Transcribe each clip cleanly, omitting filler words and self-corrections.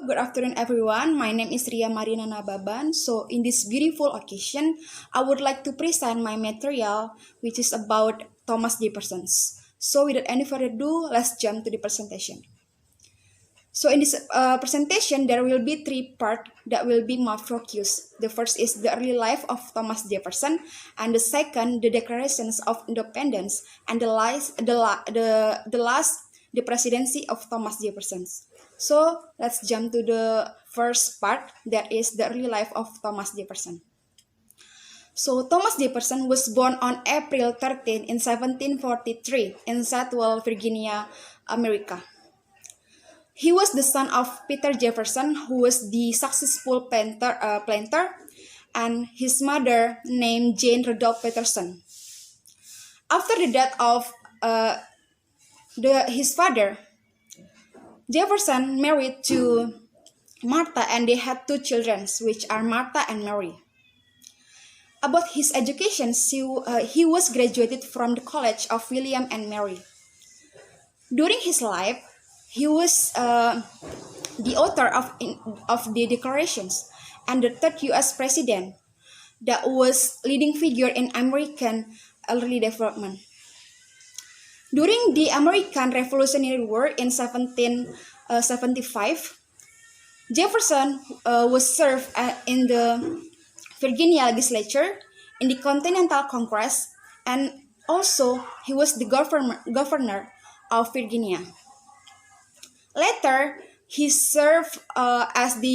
Good afternoon, everyone. My name is Marina Nababan. So, in this beautiful occasion, I would like to present my material, which is about Thomas Jefferson. So, without any further ado, let's jump to the presentation. So, in this presentation, there will be three parts that will be my focus. The first is the early life of Thomas Jefferson, and the second, the Declarations of Independence, and the last, the presidency of Thomas Jefferson. So let's jump to the first part, that is the early life of Thomas Jefferson. So Thomas Jefferson was born on April 13 in 1743 in Southwell, Virginia, America. He was the son of Peter Jefferson, who was the successful planter, and his mother named Jane Rudolph Peterson. After the death of his father, Jefferson married to Martha, and they had two children, which are Martha and Mary. About his education, he was graduated from the College of William and Mary. During his life, he was the author of the Declarations and the third U.S. president that was leading figure in American early development. During the American Revolutionary War in 1775, Jefferson was served in the Virginia legislature, in the Continental Congress, and also he was the governor of Virginia. Later, he served as the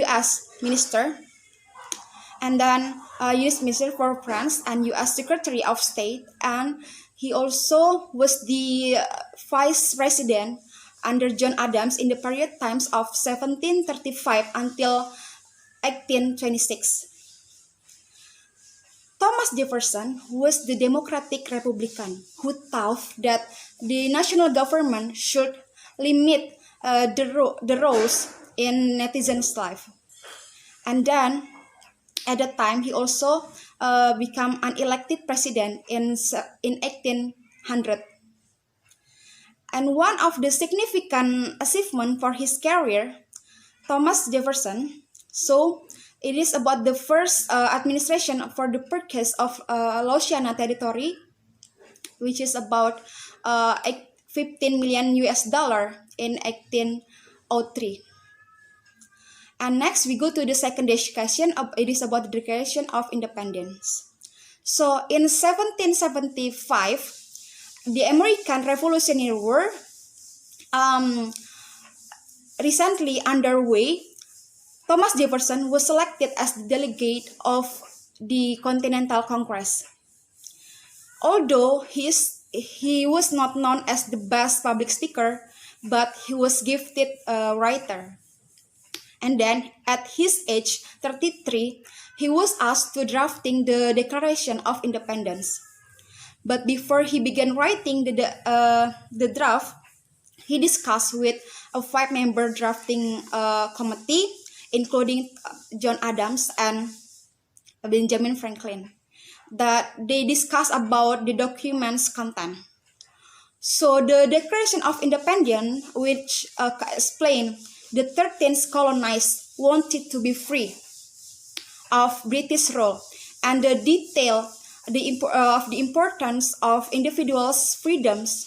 U.S. minister, and then U.S. Minister for France and U.S. Secretary of State, and he also was the vice president under John Adams in the period times of 1735 until 1826. Thomas Jefferson was the Democratic Republican who thought that the national government should limit the roles in netizens' life. And then, at that time, he also became an elected president in 1800. And one of the significant achievements for his career, Thomas Jefferson, so it is about the first administration for the purchase of Louisiana territory, which is about 15 million US dollar in 1803. And next we go to the second discussion. It is about the Declaration of Independence. So in 1775, the American Revolutionary War recently underway. Thomas Jefferson was selected as the delegate of the Continental Congress. Although he was not known as the best public speaker, but he was gifted a writer. And then at his age 33, he was asked to drafting the Declaration of Independence. But before he began writing the draft, he discussed with a 5-member drafting committee, including John Adams and Benjamin Franklin, that they discussed about the document's content. So the Declaration of Independence, which explained the 13th colonized wanted to be free of British rule, and the detail of the importance of individuals' freedoms,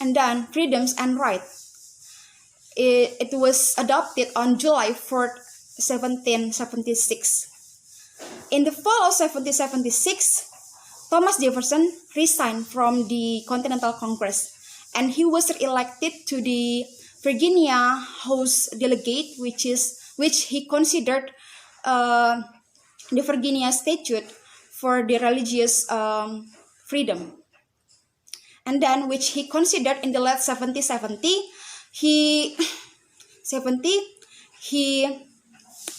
and then freedoms and rights. It was adopted on July 4th, 1776. In the fall of 1776, Thomas Jefferson resigned from the Continental Congress, and he was elected to the Virginia House Delegate, which he considered the Virginia Statute for the religious freedom. And then, which he considered in the late 1770,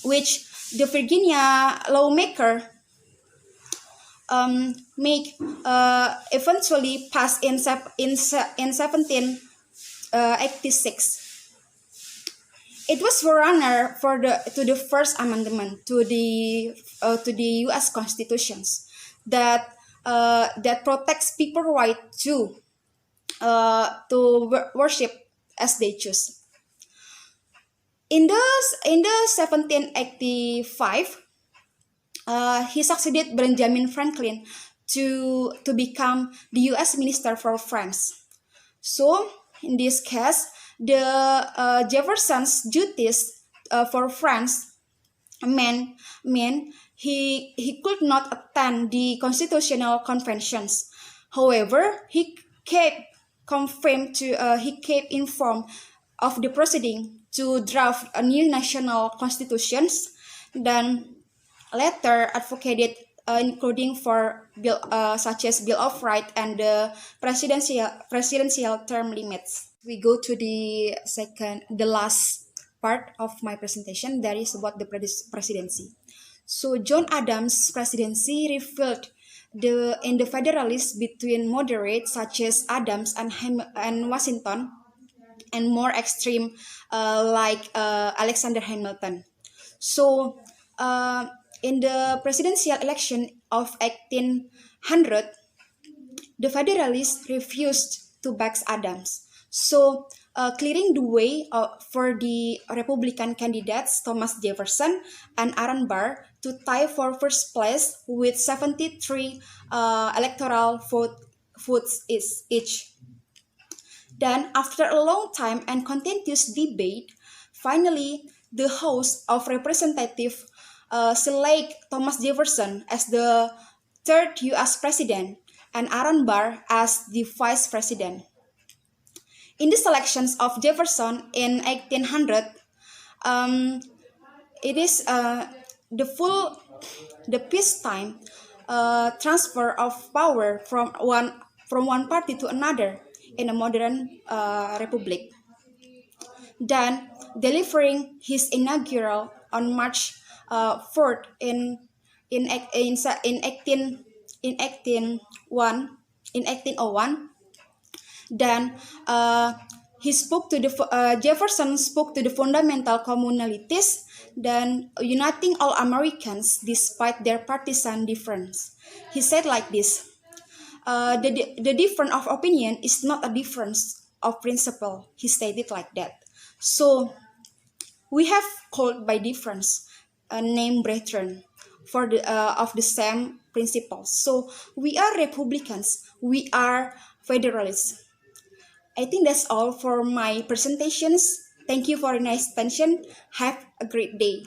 which the Virginia lawmaker eventually passed in 1786. It was forerunner to the First Amendment to the U.S. Constitutions that protects people's right to to worship as they choose. In the 1785, he succeeded Benjamin Franklin to become the U.S. Minister for France. So, in this case, the Jefferson's duties for France meant he could not attend the constitutional conventions. However, he kept informed of the proceeding to draft a new national constitutions. Then later advocated including for bill such as Bill of Rights and the presidential term limits. We go to the last part of my presentation. That is about the presidency. So John Adams' presidency revealed in the Federalists between moderates such as Adams and Washington, and more extreme like Alexander Hamilton. So in the presidential election of 1800, the Federalists refused to back Adams. So, clearing the way for the Republican candidates Thomas Jefferson and Aaron Burr to tie for first place with 73 electoral votes each. Then, after a long time and continuous debate, finally, the House of Representatives select Thomas Jefferson as the third U.S. president and Aaron Burr as the vice president. In the selections of Jefferson in 1800, it is the peacetime transfer of power from one party to another in a modern republic. Then, delivering his inaugural on March 4th in 1801. Then Jefferson spoke to the fundamental communalities, then uniting all Americans despite their partisan difference. He said like this: the difference of opinion is not a difference of principle. He stated like that. So we have called by difference, named brethren, for of the same principles. So we are Republicans. We are Federalists. I think that's all for my presentations. Thank you for your nice attention. Have a great day.